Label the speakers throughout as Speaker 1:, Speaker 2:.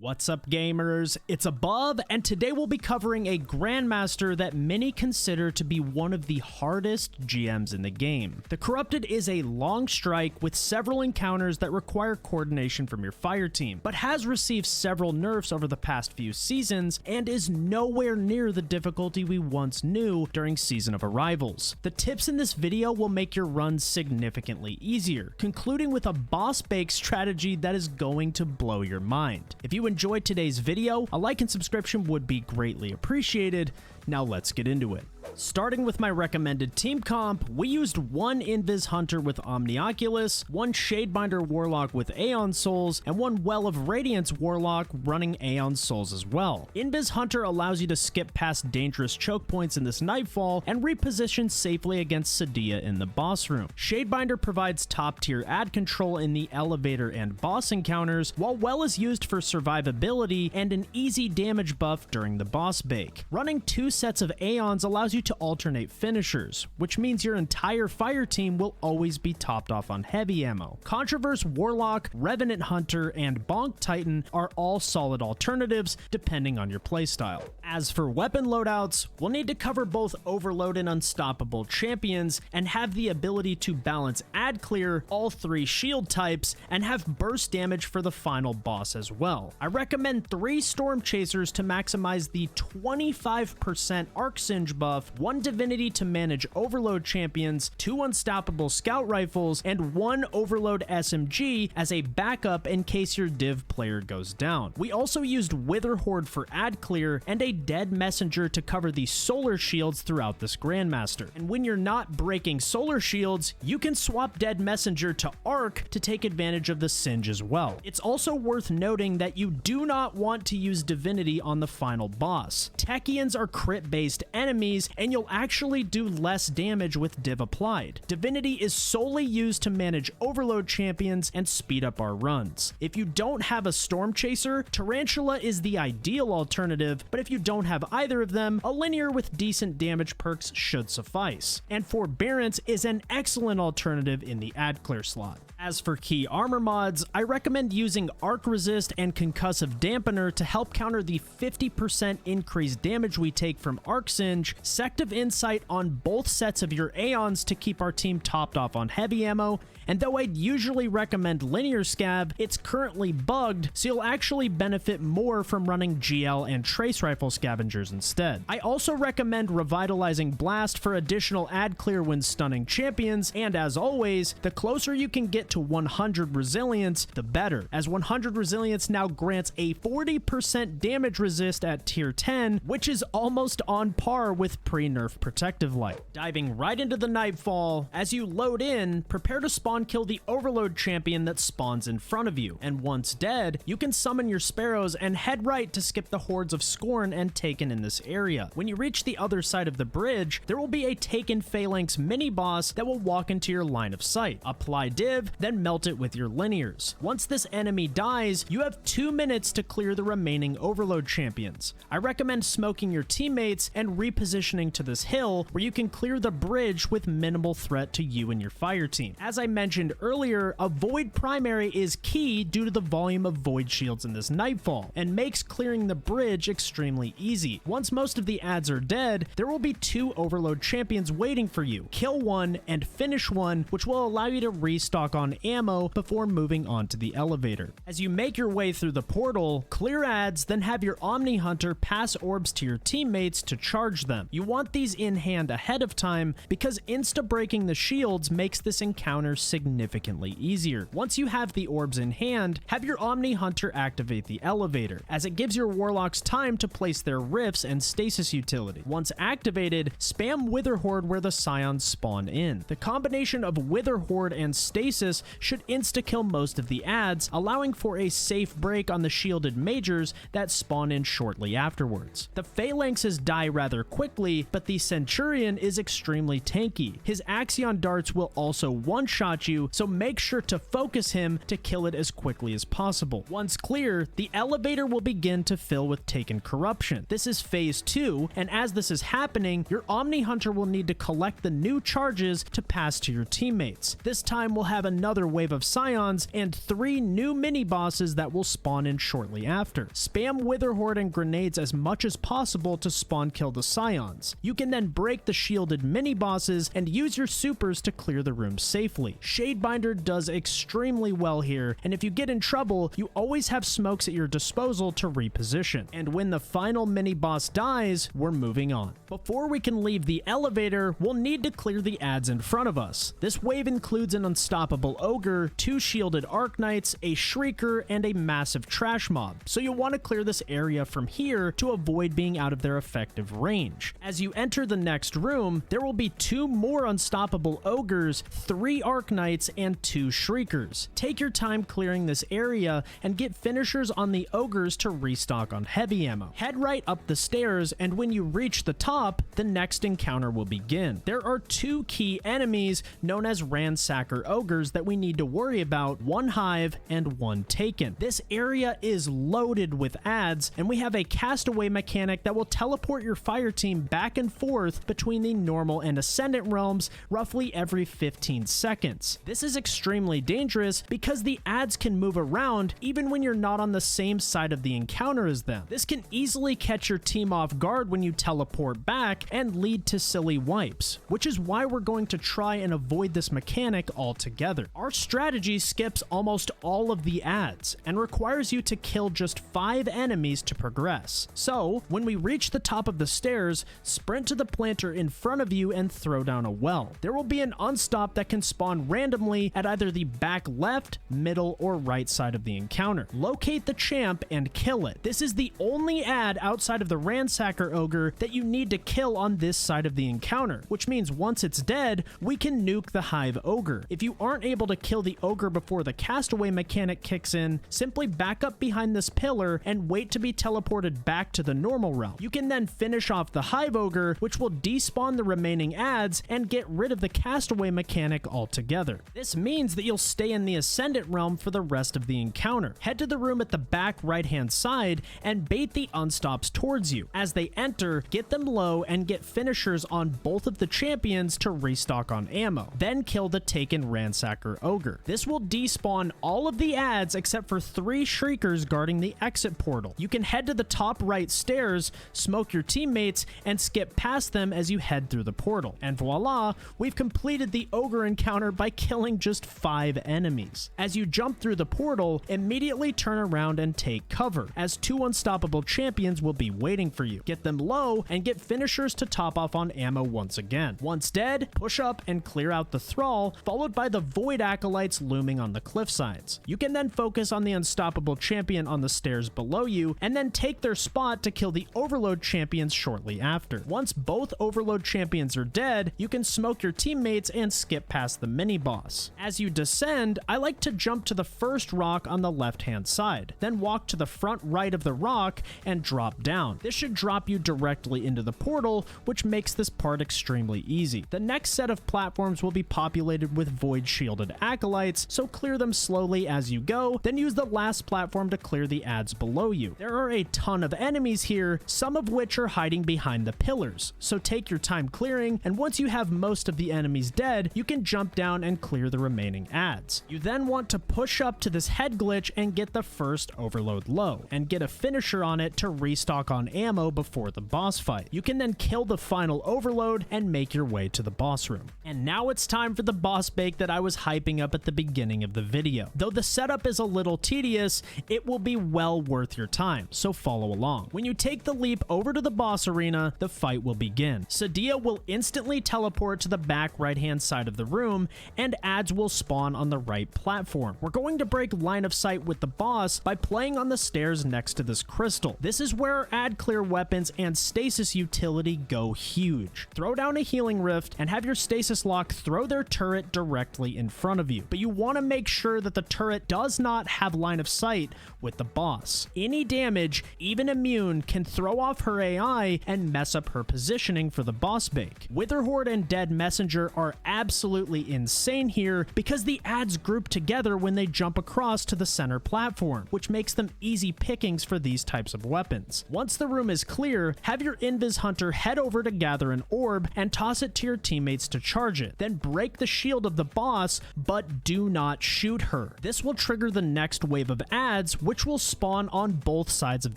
Speaker 1: What's up, gamers? It's Above, and today we'll be covering a Grandmaster that many consider to be one of the hardest GMs in the game. The Corrupted is a long strike with several encounters that require coordination from your fire team, but has received several nerfs over the past few seasons and is nowhere near the difficulty we once knew during Season of Arrivals. The tips in this video will make your runs significantly easier, concluding with a boss bake strategy that is going to blow your mind. If you enjoyed today's video, a like and subscription would be greatly appreciated. Now let's get into it. Starting with my recommended team comp, we used one Invis Hunter with Omnioculus, one Shadebinder Warlock with Aeon Souls, and one Well of Radiance Warlock running Aeon Souls as well. Invis Hunter allows you to skip past dangerous choke points in this Nightfall and reposition safely against Sadia in the boss room. Shadebinder provides top tier ad control in the elevator and boss encounters, while Well is used for survivability and an easy damage buff during the boss bake. Running two sets of Aeons allows you to alternate finishers, which means your entire fire team will always be topped off on heavy ammo. Controverse Warlock, Revenant Hunter, and Bonk Titan are all solid alternatives depending on your playstyle. As for weapon loadouts, we'll need to cover both Overload and Unstoppable champions and have the ability to balance ad clear, all three shield types, and have burst damage for the final boss as well. I recommend 3 Storm Chasers to maximize the 25% Arc Singe buff, 1 Divinity to manage Overload champions, 2 Unstoppable Scout Rifles, and 1 Overload SMG as a backup in case your div player goes down. We also used Wither Horde for ad clear and a Dead Messenger to cover the solar shields throughout this Grandmaster. And when you're not breaking solar shields, you can swap Dead Messenger to Arc to take advantage of the Singe as well. It's also worth noting that you do not want to use Divinity on the final boss. Techians are crit-based enemies, and you'll actually do less damage with div applied. Divinity is solely used to manage Overload champions and speed up our runs. If you don't have a Storm Chaser, Tarantula is the ideal alternative, but if you don't have either of them, a linear with decent damage perks should suffice. And Forbearance is an excellent alternative in the ad clear slot. As for key armor mods, I recommend using Arc Resist and Concussive Dampener to help counter the 50% increased damage we take from Arc Singe, Sect of Insight on both sets of your Aeons to keep our team topped off on heavy ammo, and though I'd usually recommend Linear Scav, it's currently bugged, so you'll actually benefit more from running GL and Trace Rifle Scavengers instead. I also recommend Revitalizing Blast for additional ad clear when stunning champions, and as always, the closer you can get to 100 Resilience, the better, as 100 Resilience now grants a 40% damage resist at tier 10, which is almost on par with pre-nerf Protective Light. Diving right into the Nightfall, as you load in, prepare to spawn kill the Overload champion that spawns in front of you, and once dead, you can summon your Sparrows and head right to skip the hordes of Scorn and Taken in this area. When you reach the other side of the bridge, there will be a Taken Phalanx mini-boss that will walk into your line of sight. Apply div, then melt it with your linears. Once this enemy dies, you have 2 minutes to clear the remaining Overload champions. I recommend smoking your teammates and repositioning to this hill where you can clear the bridge with minimal threat to you and your fire team. As I mentioned earlier, a Void primary is key due to the volume of Void shields in this Nightfall, and makes clearing the bridge extremely easy. Once most of the ads are dead, there will be 2 Overload champions waiting for you. Kill one and finish one, which will allow you to restock on ammo before moving on to the elevator. As you make your way through the portal, clear ads, then have your Omni Hunter pass orbs to your teammates to charge them. You want these in hand ahead of time because insta-breaking the shields makes this encounter significantly easier. Once you have the orbs in hand, have your Omni Hunter activate the elevator, as it gives your Warlocks time to place their rifts and stasis utility. Once activated, spam Wither Horde where the Scions spawn in. The combination of Wither Horde and stasis should insta-kill most of the ads, allowing for a safe break on the shielded majors that spawn in shortly afterwards. The Phalanxes die rather quickly, but the Centurion is extremely tanky. His Axion darts will also one-shot you, so make sure to focus him to kill it as quickly as possible. Once clear, the elevator will begin to fill with Taken Corruption. This is phase 2, and as this is happening, your Omni Hunter will need to collect the new charges to pass to your teammates. This time we'll have enough another wave of scions, and 3 new mini-bosses that will spawn in shortly after. Spam Witherhoard and grenades as much as possible to spawn kill the scions. You can then break the shielded mini-bosses and use your supers to clear the room safely. Shadebinder does extremely well here, and if you get in trouble, you always have smokes at your disposal to reposition. And when the final mini-boss dies, we're moving on. Before we can leave the elevator, we'll need to clear the adds in front of us. This wave includes an unstoppable ogre, 2 shielded arc knights, a shrieker, and a massive trash mob, so you'll want to clear this area from here to avoid being out of their effective range. As you enter the next room, there will be 2 more unstoppable ogres, 3 arc knights, and 2 shriekers. Take your time clearing this area and get finishers on the ogres to restock on heavy ammo. Head right up the stairs, and when you reach the top, the next encounter will begin. There are 2 key enemies known as ransacker ogres that we need to worry about, 1 hive and 1 taken. This area is loaded with adds, and we have a castaway mechanic that will teleport your fire team back and forth between the normal and ascendant realms roughly every 15 seconds. This is extremely dangerous because the adds can move around even when you're not on the same side of the encounter as them. This can easily catch your team off guard when you teleport back and lead to silly wipes, which is why we're going to try and avoid this mechanic altogether. Our strategy skips almost all of the adds and requires you to kill just 5 enemies to progress. So, when we reach the top of the stairs, sprint to the planter in front of you and throw down a well. There will be an unstop that can spawn randomly at either the back left, middle, or right side of the encounter. Locate the champ and kill it. This is the only add outside of the ransacker ogre that you need to kill on this side of the encounter, which means once it's dead, we can nuke the hive ogre. If you aren't able to kill the ogre before the castaway mechanic kicks in, simply back up behind this pillar and wait to be teleported back to the normal realm. You can then finish off the hive ogre, which will despawn the remaining adds and get rid of the castaway mechanic altogether. This means that you'll stay in the ascendant realm for the rest of the encounter. Head to the room at the back right hand side and bait the unstops towards you. As they enter, get them low and get finishers on both of the champions to restock on ammo. Then kill the taken ransacker ogre. This will despawn all of the adds except for 3 shriekers guarding the exit portal. You can head to the top right stairs, smoke your teammates, and skip past them as you head through the portal. And voila, we've completed the ogre encounter by killing just 5 enemies. As you jump through the portal, immediately turn around and take cover, as 2 unstoppable champions will be waiting for you. Get them low and get finishers to top off on ammo once again. Once dead, push up and clear out the thrall, followed by the void acolytes looming on the cliff sides. You can then focus on the unstoppable champion on the stairs below you, and then take their spot to kill the overload champions shortly after. Once both overload champions are dead, you can smoke your teammates and skip past the mini boss. As you descend, I like to jump to the first rock on the left hand side, then walk to the front right of the rock and drop down. This should drop you directly into the portal, which makes this part extremely easy. The next set of platforms will be populated with void shielded acolytes, so clear them slowly as you go, then use the last platform to clear the adds below you. There are a ton of enemies here, some of which are hiding behind the pillars, so take your time clearing, and once you have most of the enemies dead, you can jump down and clear the remaining adds. You then want to push up to this head glitch and get the first overload low, and get a finisher on it to restock on ammo before the boss fight. You can then kill the final overload and make your way to the boss room. And now it's time for the boss bake that I was hyping up at the beginning of the video. Though the setup is a little tedious, it will be well worth your time, so follow along. When you take the leap over to the boss arena, the fight will begin. Sadia will instantly teleport to the back right hand side of the room, and adds will spawn on the right platform. We're going to break line of sight with the boss by playing on the stairs next to this crystal. This is where add clear weapons and stasis utility go huge. Throw down a healing rift and have your stasis lock throw their turret directly in front of you, but you want to make sure that the turret does not have line of sight with the boss. Any damage, even immune, can throw off her AI and mess up her positioning for the boss bake. Witherhoard and Dead Messenger are absolutely insane here because the adds group together when they jump across to the center platform, which makes them easy pickings for these types of weapons. Once the room is clear, have your Invis Hunter head over to gather an orb and toss it to your teammates to charge it. Then break the shield of the boss but do not shoot her. This will trigger the next wave of ads, which will spawn on both sides of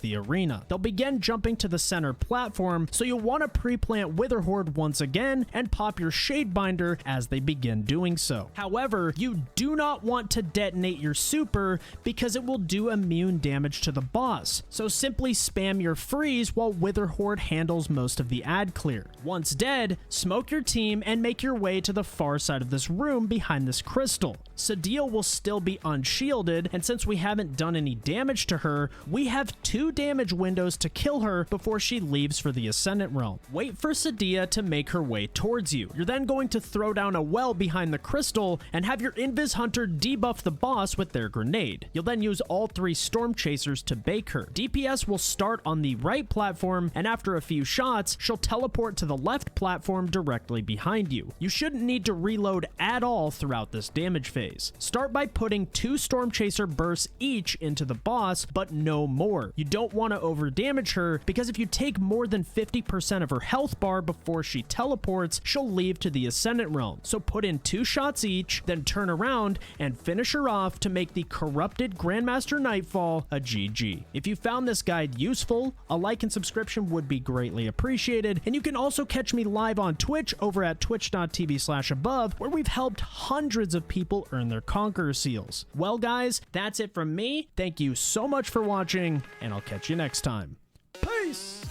Speaker 1: the arena. They'll begin jumping to the center platform, so you'll want to pre-plant Witherhoard once again and pop your Shadebinder as they begin doing so. However, you do not want to detonate your super because it will do immune damage to the boss, so simply spam your freeze while Witherhoard handles most of the ad clear. Once dead, smoke your team and make your way to the far side of this room behind this crystal. Sadia will still be unshielded, and since we haven't done any damage to her, we have 2 damage windows to kill her before she leaves for the Ascendant realm. Wait for Sadia to make her way towards you. You're then going to throw down a well behind the crystal and have your Invis Hunter debuff the boss with their grenade. You'll then use all 3 Storm Chasers to bake her. DPS will start on the right platform, and after a few shots, she'll teleport to the left platform directly behind you. You shouldn't need to reload at all throughout this damage phase. Start by putting 2 Storm Chaser bursts each into the boss, but no more. You don't want to over damage her because if you take more than 50% of her health bar before she teleports, she'll leave to the Ascendant realm. So put in 2 shots each, then turn around and finish her off to make the corrupted Grandmaster Nightfall a GG. If you found this guide useful, a like and subscription would be greatly appreciated, and you can also catch me live on Twitch over at twitch.tv/above, where we've helped hundreds of people earn their Conqueror seals. Well guys, that's it from me. Thank you so much for watching, and I'll catch you next time. Peace!